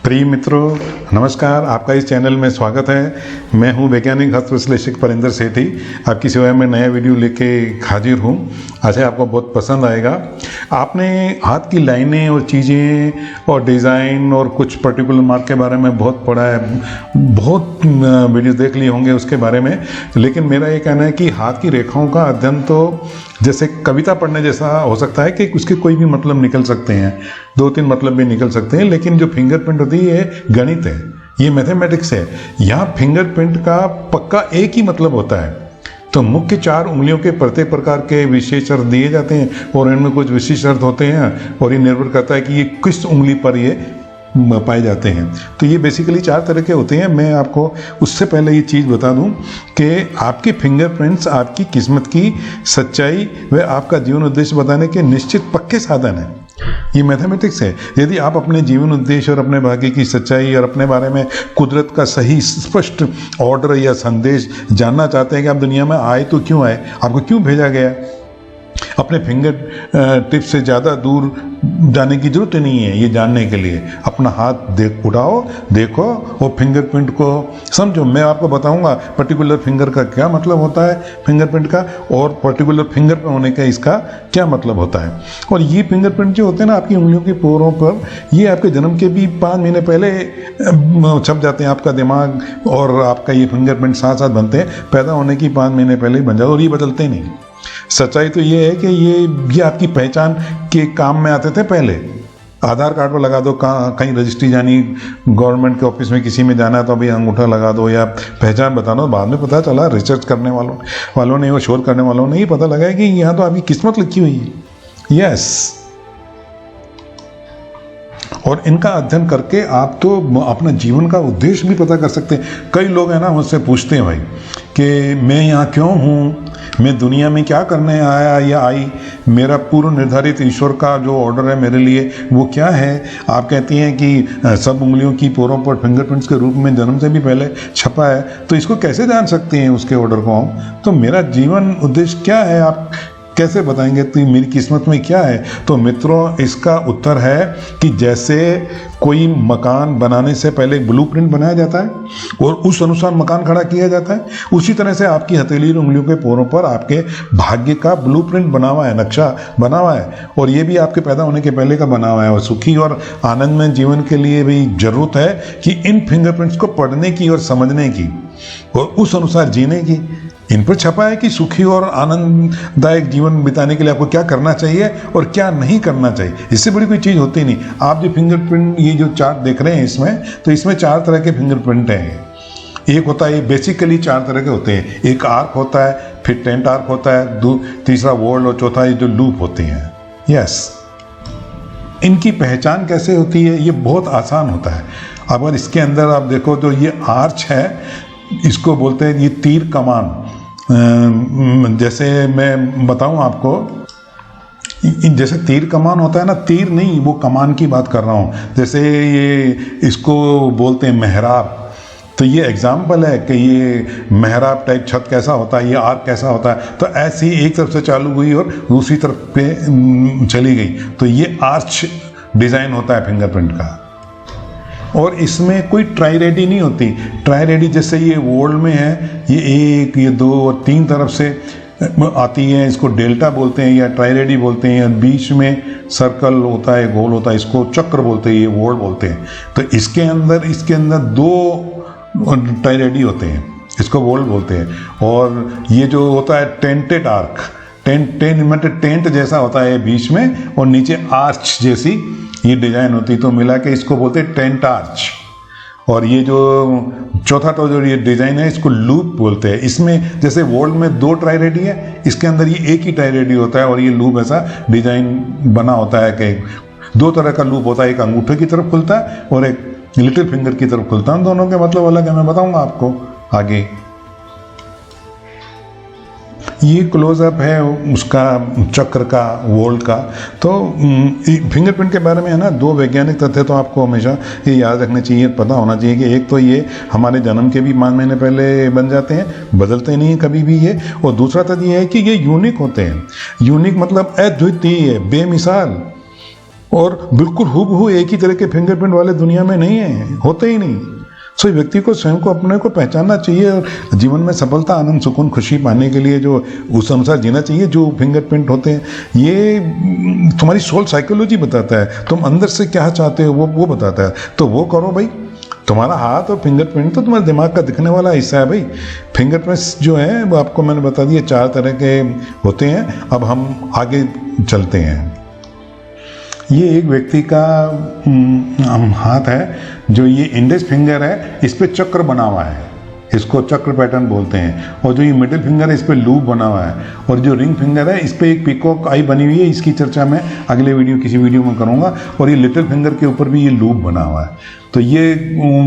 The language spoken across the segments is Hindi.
प्रिय मित्रों, नमस्कार। आपका इस चैनल में स्वागत है। मैं हूं वैज्ञानिक हस्त विश्लेषक परिंदर सेठी। आपकी सेवा में नया वीडियो लेके हाजिर हूं। आशा आपको बहुत पसंद आएगा। आपने हाथ की लाइनें और चीज़ें और डिज़ाइन और कुछ पर्टिकुलर मार्क के बारे में बहुत पढ़ा है, बहुत वीडियो देख लिए होंगे उसके बारे में। लेकिन मेरा ये कहना है कि हाथ की रेखाओं का अध्ययन तो जैसे कविता पढ़ने जैसा हो सकता है कि उसके कोई भी मतलब निकल सकते हैं, 2-3 मतलब भी निकल सकते हैं। लेकिन जो फिंगरप्रिंट होती है ये गणित है, ये मैथमेटिक्स है। यहाँ फिंगरप्रिंट का पक्का एक ही मतलब होता है। तो मुख्य 4 उंगलियों के प्रत्येक प्रकार के विशेष अर्थ दिए जाते हैं और इनमें कुछ विशेष अर्थ होते हैं और ये निर्भर करता है कि ये किस उंगली पर ये पाए जाते हैं। तो ये बेसिकली 4 तरह के होते हैं। मैं आपको उससे पहले ये चीज़ बता दूं कि आपके फिंगरप्रिंट्स आपकी किस्मत की सच्चाई व आपका जीवन उद्देश्य बताने के निश्चित पक्के साधन हैं। ये मैथमेटिक्स है। यदि आप अपने जीवन उद्देश्य और अपने भाग्य की सच्चाई और अपने बारे में कुदरत का सही स्पष्ट ऑर्डर या संदेश जानना चाहते हैं कि आप दुनिया में आए तो क्यों आए, आपको क्यों भेजा गया, अपने फिंगर टिप से ज़्यादा दूर जाने की जरूरत नहीं है। ये जानने के लिए अपना हाथ उठाओ, देखो और फिंगरप्रिंट को समझो। मैं आपको बताऊंगा पर्टिकुलर फिंगर का क्या मतलब होता है, फिंगरप्रिंट का, और पर्टिकुलर फिंगर पे होने का इसका क्या मतलब होता है। और ये फिंगरप्रिंट जो होते हैं ना आपकी उंगलियों के पोरों पर, ये आपके जन्म के भी 5 महीने पहले छप जाते हैं। आपका दिमाग और आपका ये फिंगरप्रिंट साथ साथ बनते हैं। पैदा होने की 5 महीने पहले ही बन जाते और ये बदलते नहीं। सच्चाई तो ये है कि ये आपकी पहचान के काम में आते थे पहले। आधार कार्ड पर लगा दो, कहीं रजिस्ट्री जानी, गवर्नमेंट के ऑफिस में किसी में जाना है तो अभी अंगूठा लगा दो या पहचान बता दो। बाद में पता चला रिसर्च करने वालों ने और शोध करने वालों ने ही पता लगा कि यहाँ तो आपकी किस्मत लिखी हुई है। यस, और इनका अध्ययन करके आप तो अपना जीवन का उद्देश्य भी पता कर सकते हैं। कई लोग हैं ना मुझसे पूछते हैं भाई कि मैं यहाँ क्यों हूँ, मैं दुनिया में क्या करने आया या आई, मेरा पूर्व निर्धारित ईश्वर का जो ऑर्डर है मेरे लिए वो क्या है। आप कहती हैं कि सब उंगलियों की पोरों पर फिंगरप्रिंट्स के रूप में जन्म से भी पहले छपा है, तो इसको कैसे जान सकते हैं उसके ऑर्डर को हम। तो मेरा जीवन उद्देश्य क्या है आप कैसे बताएंगे, तो मेरी किस्मत में क्या है। तो मित्रों, इसका उत्तर है कि जैसे कोई मकान बनाने से पहले एक ब्लूप्रिंट बनाया जाता है और उस अनुसार मकान खड़ा किया जाता है, उसी तरह से आपकी हथेली और उंगलियों के पोरों पर आपके भाग्य का ब्लूप्रिंट बना हुआ है, नक्शा बना हुआ है। और ये भी आपके पैदा होने के पहले का बना हुआ है। और सुखी और आनंदमय जीवन के लिए भी जरूरत है कि इन फिंगरप्रिंट्स को पढ़ने की और समझने की और उस अनुसार जीने की। इन पर छपा है कि सुखी और आनंददायक जीवन बिताने के लिए आपको क्या करना चाहिए और क्या नहीं करना चाहिए। इससे बड़ी कोई चीज़ होती नहीं। आप जो फिंगरप्रिंट ये जो चार्ट देख रहे हैं इसमें, तो इसमें 4 तरह के फिंगरप्रिंट हैं। एक होता है, ये बेसिकली 4 तरह के होते हैं। एक आर्क होता है, फिर टेंट आर्क होता है, तीसरा वॉल और चौथा ये जो लूप होते हैं। यस, इनकी पहचान कैसे होती है, ये बहुत आसान होता है। अगर इसके अंदर आप देखो तो ये आर्च है, इसको बोलते हैं ये तीर कमान। जैसे मैं बताऊं आपको, जैसे तीर कमान होता है ना, तीर नहीं वो कमान की बात कर रहा हूं। जैसे ये इसको बोलते हैं मेहराब। तो ये एग्जाम्पल है कि ये मेहराब टाइप छत कैसा होता है, ये आर्क कैसा होता है। तो ऐसी एक तरफ से चालू हुई और दूसरी तरफ पे चली गई। तो ये आर्च डिज़ाइन होता है फिंगरप्रिंट का। और इसमें कोई ट्राई रेडी नहीं होती। ट्राई रेडी जैसे ये वॉल में है, ये 1, ये 2 और 3 तरफ से आती है, इसको डेल्टा बोलते हैं या ट्राई रेडी बोलते हैं। बीच में सर्कल होता है, गोल होता है, इसको चक्र बोलते हैं, ये वॉल बोलते हैं। तो इसके अंदर 2 ट्राई रेडी होते हैं, इसको वॉल बोलते हैं। और ये जो होता है टेंटेड आर्क, टेंट मतलब टेंट जैसा होता है बीच में और नीचे आर्च जैसी ये डिजाइन होती है, तो मिला के इसको बोलते हैं टेंट आर्च। और ये जो चौथा तो जो ये डिजाइन है इसको लूप बोलते हैं। इसमें जैसे वॉल में 2 ट्राई रेडी है, इसके अंदर ये एक ही ट्राई रेडी होता है और ये लूप ऐसा डिजाइन बना होता है कि 2 तरह का लूप होता है। एक अंगूठे की तरफ खुलता है और एक लिटिल फिंगर की तरफ खुलता है। दोनों के मतलब अलग है, मैं बताऊंगा आपको आगे। ये क्लोजअप है उसका चक्र का, वोल्ट का। तो फिंगरप्रिंट के बारे में है ना 2 वैज्ञानिक तथ्य तो आपको हमेशा ये याद रखने चाहिए, पता होना चाहिए कि एक तो ये हमारे जन्म के भी 5 महीने पहले बन जाते हैं, बदलते नहीं हैं कभी भी ये। और दूसरा तथ्य ये है कि ये यूनिक होते हैं। यूनिक मतलब अद्वितीय, बेमिसाल। और बिल्कुल हूबहू एक ही तरह के फिंगरप्रिंट वाले दुनिया में नहीं है, होते ही नहीं। सो व्यक्ति को स्वयं को अपने को पहचानना चाहिए और जीवन में सफलता, आनंद, सुकून, खुशी पाने के लिए जो उस अनुसार जीना चाहिए। जो फिंगरप्रिंट होते हैं ये तुम्हारी सोल साइकोलॉजी बताता है, तुम अंदर से क्या चाहते हो वो बताता है, तो वो करो भाई। तुम्हारा हाथ और फिंगरप्रिंट तो तुम्हारे दिमाग का दिखने वाला हिस्सा है भाई। फिंगरप्रिंट्स जो है वो आपको मैंने बता दिया 4 तरह के होते हैं। अब हम आगे चलते हैं। ये एक व्यक्ति का हाथ है, जो ये इंडेक्स फिंगर है, इस पे चक्र बना हुआ है, इसको चक्र पैटर्न बोलते हैं। और जो ये मिडिल फिंगर है इस पे लूप बना हुआ है, और जो रिंग फिंगर है इस पे एक पीकॉक आई बनी हुई है। इसकी चर्चा मैं अगले किसी वीडियो में करूँगा। और ये लिटिल फिंगर के ऊपर भी ये लूप बना हुआ है। तो ये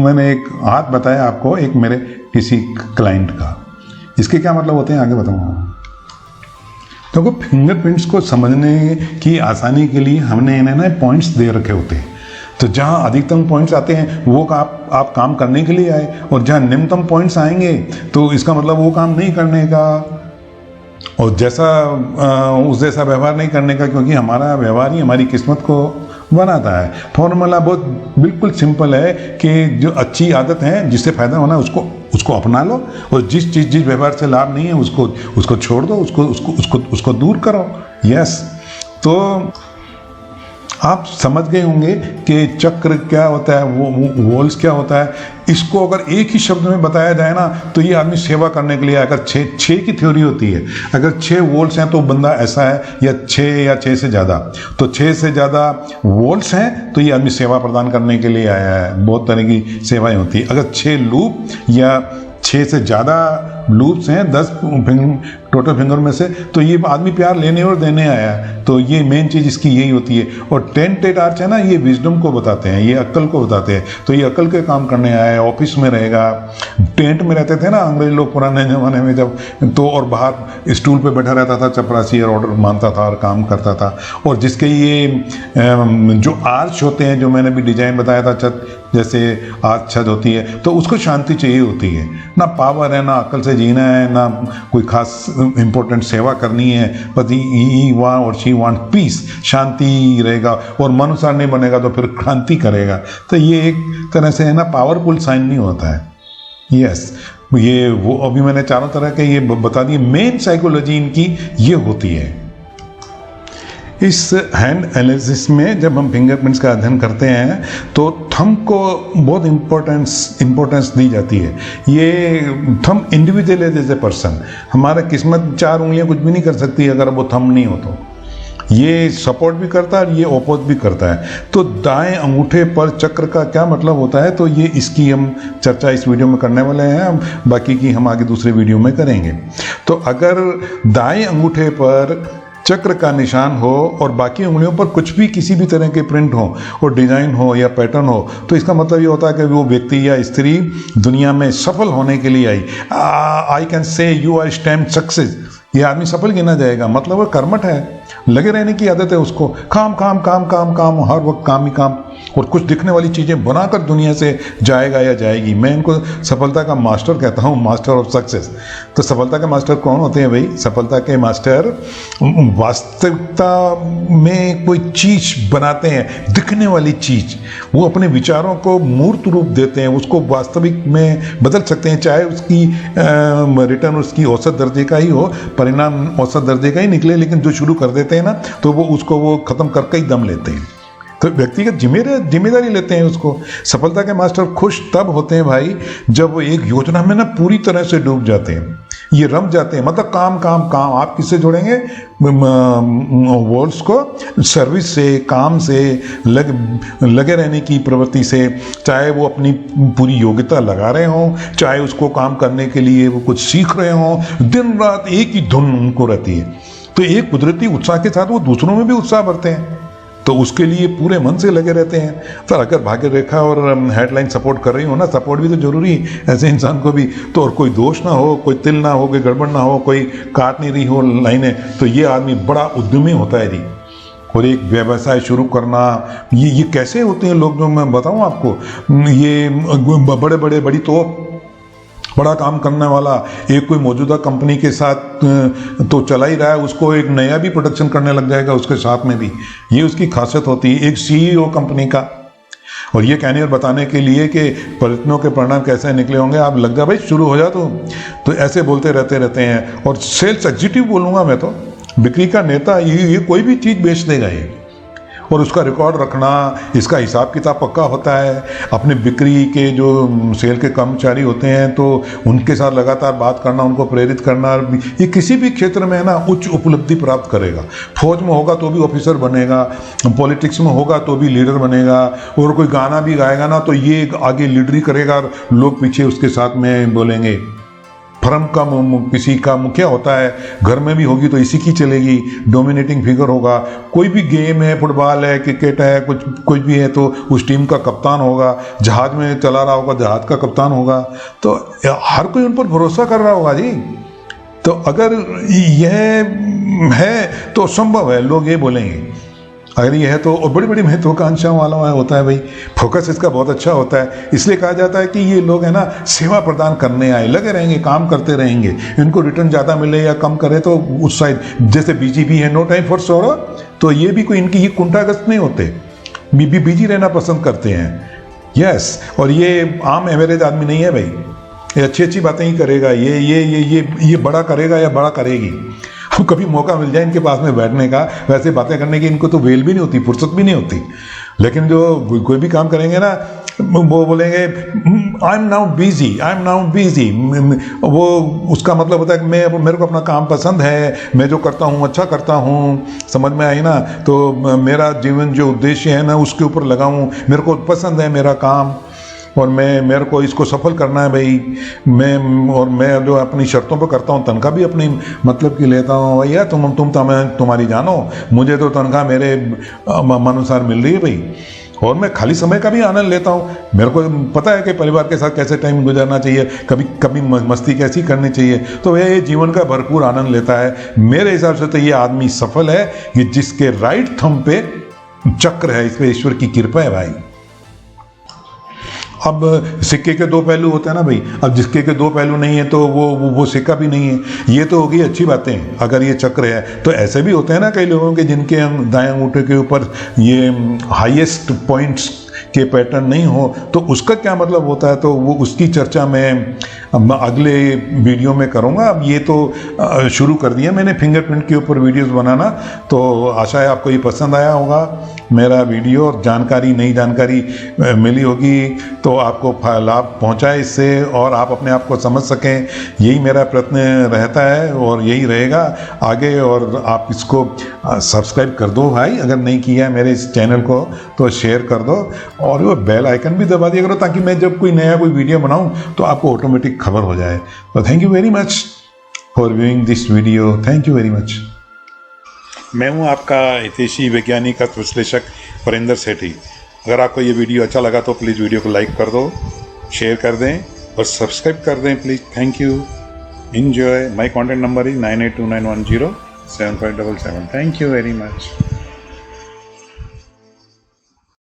मैंने एक हाथ बताया आपको, एक मेरे किसी क्लाइंट का। इसके क्या मतलब होते हैं आगे बताऊँगा। तो फिंगरप्रिंट्स को समझने की आसानी के लिए हमने इन्हें ना पॉइंट्स दे रखे होते हैं। तो जहाँ अधिकतम पॉइंट्स आते हैं वो आप काम करने के लिए आए, और जहाँ निम्नतम पॉइंट्स आएंगे तो इसका मतलब वो काम नहीं करने का, और उस जैसा व्यवहार नहीं करने का, क्योंकि हमारा व्यवहार ही हमारी किस्मत को बनाता है। फॉर्मूला बहुत बिल्कुल सिंपल है कि जो अच्छी आदत है, जिससे फायदा होना है उसको अपना लो, और जिस व्यवहार से लाभ नहीं है उसको छोड़ दो, उसको दूर करो। यस, तो आप समझ गए होंगे कि चक्र क्या होता है, वो वोल्स क्या होता है। इसको अगर एक ही शब्द में बताया जाए ना तो ये आदमी सेवा करने के लिए, अगर छः की थ्योरी होती है, अगर 6 वोल्ट्स हैं तो बंदा ऐसा है, या 6 से ज़्यादा, तो 6 से ज़्यादा वोल्ट्स हैं तो ये आदमी सेवा प्रदान करने के लिए आया है। बहुत तरह की सेवाएं होती है। अगर 6 लूप या 6 से ज़्यादा लूप्स हैं 10 टोटल फिंगर में से, तो ये आदमी प्यार लेने और देने आया है। तो ये मेन चीज़ इसकी यही होती है। और 10 टेट आर्च है ना, ये विजडम को बताते हैं, ये अक्ल को बताते हैं। तो ये अक्ल के काम करने आया है, ऑफिस में रहेगा। टेंट में रहते थे ना अंग्रेज लोग पुराने ज़माने में जब, तो और बाहर स्टूल पे बैठा रहता था चपरासी, और ऑर्डर मानता था और काम करता था। और जिसके ये जो आर्च होते हैं, जो मैंने भी डिजाइन बताया था, छत जैसे आर्च छत होती है, तो उसको शांति चाहिए होती है। ना पावर है, ना अक्ल से जीना है, ना कोई खास इम्पोर्टेंट सेवा करनी है, बस ही वांट और शी वांट पीस, शांति रहेगा। और मन अनुसार नहीं बनेगा तो फिर क्रांति करेगा। तो ये एक तरह से है ना पावरफुल साइन नहीं होता है। यस, ये वो अभी मैंने 4 तरह के ये बता दिए। मेन साइकोलॉजी इनकी ये होती है। इस हैंड एनालिसिस में जब हम फिंगरप्रिंट्स का अध्ययन करते हैं तो थंब को बहुत इम्पोर्टेंस दी जाती है। ये थंब इंडिविजुअल है, जैसे पर्सन। हमारा किस्मत 4 उंगलियां कुछ भी नहीं कर सकती अगर वो थंब नहीं हो तो। ये सपोर्ट भी करता है और ये ओपोज भी करता है। तो दाएं अंगूठे पर चक्र का क्या मतलब होता है, तो ये इसकी हम चर्चा इस वीडियो में करने वाले हैं। बाकी की हम आगे दूसरे वीडियो में करेंगे। तो अगर दाएं अंगूठे पर चक्र का निशान हो और बाकी उंगलियों पर कुछ भी किसी भी तरह के प्रिंट हो और डिजाइन हो या पैटर्न हो, तो इसका मतलब ये होता है कि वो व्यक्ति या स्त्री दुनिया में सफल होने के लिए आई। I can say you are stamp success. ये आदमी सफल गिना जाएगा, मतलब वो कर्मठ है, लगे रहने की आदत है उसको। काम काम काम काम काम, हर वक्त काम ही काम, और कुछ दिखने वाली चीज़ें बनाकर दुनिया से जाएगा या जाएगी। मैं इनको सफलता का मास्टर कहता हूँ, मास्टर ऑफ सक्सेस। तो सफलता के मास्टर कौन होते हैं भाई? सफलता के मास्टर वास्तविकता में कोई चीज़ बनाते हैं, दिखने वाली चीज़। वो अपने विचारों को मूर्त रूप देते हैं, उसको वास्तविक में बदल सकते हैं, चाहे उसकी रिटर्न उसकी औसत दर्जे का ही हो, परिणाम औसत दर्जे का ही निकले, लेकिन जो शुरू कर देते हैं ना तो वो उसको वो ख़त्म करके ही दम लेते हैं। तो व्यक्तिगत जिम्मेदारी लेते हैं उसको। सफलता के मास्टर खुश तब होते हैं भाई जब वो एक योजना में ना पूरी तरह से डूब जाते हैं, ये रम जाते हैं। मतलब काम काम काम। आप किससे जोड़ेंगे? वर्ड्स को सर्विस से, काम से, लगे रहने की प्रवृत्ति से। चाहे वो अपनी पूरी योग्यता लगा रहे हों, चाहे उसको काम करने के लिए वो कुछ सीख रहे हों, दिन रात एक ही धुन उनको रहती है। तो एक कुदरती उत्साह के साथ वो दूसरों में भी उत्साह भरते हैं, तो उसके लिए पूरे मन से लगे रहते हैं। तो अगर भाग्य रेखा और हेडलाइन सपोर्ट कर रही हो ना, सपोर्ट भी तो जरूरी है ऐसे इंसान को भी। तो और कोई दोष ना हो, कोई तिल ना हो, कोई गड़बड़ ना हो, कोई काट नहीं रही हो लाइनें, तो ये आदमी बड़ा उद्यमी होता है जी। और एक व्यवसाय शुरू करना, ये कैसे होते हैं लोग, जो मैं बताऊं आपको। ये बड़ी बड़ा काम करने वाला एक कोई मौजूदा कंपनी के साथ तो चला ही रहा है, उसको एक नया भी प्रोडक्शन करने लग जाएगा उसके साथ में भी। ये उसकी खासियत होती है एक सीईओ कंपनी का। और ये कहने और बताने के लिए कि प्रयत्नों के परिणाम कैसे निकले होंगे, आप लग जा भाई, शुरू हो जा। तो ऐसे बोलते रहते हैं। और सेल्स एग्जीक्यूटिव बोलूँगा मैं तो, बिक्री का नेता, ये कोई भी चीज़ बेच देगा ये, और उसका रिकॉर्ड रखना, इसका हिसाब किताब पक्का होता है। अपने बिक्री के जो सेल के कर्मचारी होते हैं तो उनके साथ लगातार बात करना, उनको प्रेरित करना, ये किसी भी क्षेत्र में है ना उच्च उपलब्धि प्राप्त करेगा। फौज में होगा तो भी ऑफिसर बनेगा, पॉलिटिक्स में होगा तो भी लीडर बनेगा, और कोई गाना भी गाएगा ना तो ये आगे लीडरी करेगा, लोग पीछे उसके साथ में बोलेंगे। फर्म का किसी का मुखिया होता है, घर में भी होगी तो इसी की चलेगी, डोमिनेटिंग फिगर होगा। कोई भी गेम है, फुटबॉल है, क्रिकेट है, कुछ भी है तो उस टीम का कप्तान होगा। जहाज में चला रहा होगा, जहाज का कप्तान होगा। तो हर कोई उन पर भरोसा कर रहा होगा जी। तो अगर यह है तो संभव है, लोग ये बोलेंगे। अगर ये है तो, और बड़ी बड़ी महत्वाकांक्षाओं वाला होता है भाई, फोकस इसका बहुत अच्छा होता है। इसलिए कहा जाता है कि ये लोग है ना सेवा प्रदान करने आए, लगे रहेंगे, काम करते रहेंगे। इनको रिटर्न ज़्यादा मिले या कम करे तो उस साइड, जैसे बीजीपी है, नो टाइम फॉर सोरो, तो ये भी कोई इनकी ये कुंठाग्रस्त नहीं होते, बिजी रहना पसंद करते हैं। यस, और ये आम एवरेज आदमी नहीं है भाई, ये अच्छी अच्छी बातें ही करेगा, ये बड़ा करेगा या बड़ा करेगी। अब कभी मौका मिल जाए इनके पास में बैठने का, वैसे बातें करने की इनको तो वेल भी नहीं होती, फुर्सत भी नहीं होती। लेकिन जो कोई भी काम करेंगे ना, वो बोलेंगे आई एम नाउ बिजी। वो उसका मतलब होता है कि मेरे को अपना काम पसंद है, मैं जो करता हूँ अच्छा करता हूँ, समझ में आई ना। तो मेरा जीवन जो उद्देश्य है ना उसके ऊपर लगाऊँ, मेरे को पसंद है मेरा काम, और मेरे को इसको सफल करना है भाई। मैं जो अपनी शर्तों पर करता हूँ, तनख्वाह भी अपनी मतलब की लेता हूँ भैया। तुम तुम्हारी जानो, मुझे तो तनख्वाह मेरे अनुसार मिल रही है भाई। और मैं खाली समय का भी आनंद लेता हूँ। मेरे को पता है कि परिवार के साथ कैसे टाइम गुजारना चाहिए, कभी मस्ती कैसी करनी चाहिए। तो वह ये जीवन का भरपूर आनंद लेता है। मेरे हिसाब से तो ये आदमी सफल है कि जिसके राइट थंब पे चक्र है, इस पे ईश्वर की कृपा है भाई। अब सिक्के के दो पहलू होते हैं ना भाई, अब जिसके के दो पहलू नहीं है तो वो सिक्का भी नहीं है। ये तो होगी अच्छी बातें अगर ये चक्र है। तो ऐसे भी होते हैं ना कई लोगों के जिनके दाएं अंगूठे के ऊपर ये हाईएस्ट पॉइंट्स के पैटर्न नहीं हो, तो उसका क्या मतलब होता है, तो वो उसकी चर्चा मैं अगले वीडियो में करूँगा। अब ये तो शुरू कर दिया मैंने फिंगरप्रिंट के ऊपर वीडियोस बनाना, तो आशा है आपको ये पसंद आया होगा मेरा वीडियो, और जानकारी, नई जानकारी मिली होगी तो आपको लाभ पहुंचाए इससे, और आप अपने आप को समझ सकें। यही मेरा प्रयत्न रहता है और यही रहेगा आगे। और आप इसको सब्सक्राइब कर दो भाई, अगर नहीं किया है मेरे इस चैनल को तो शेयर कर दो, और वो बेल आइकन भी दबा दिया करो ताकि मैं जब कोई वीडियो बनाऊं तो आपको ऑटोमेटिक खबर हो जाए। तो thank you very much for viewing this video, thank you very much. मैं हूं आपका हितैषी वैज्ञानिक विश्लेषक परिंदर सेठी। अगर आपको ये वीडियो अच्छा लगा तो प्लीज़ वीडियो को लाइक कर दो, शेयर कर दें और सब्सक्राइब कर दें please. Thank you, enjoy। My contact number is 9829107577। Thank you very much.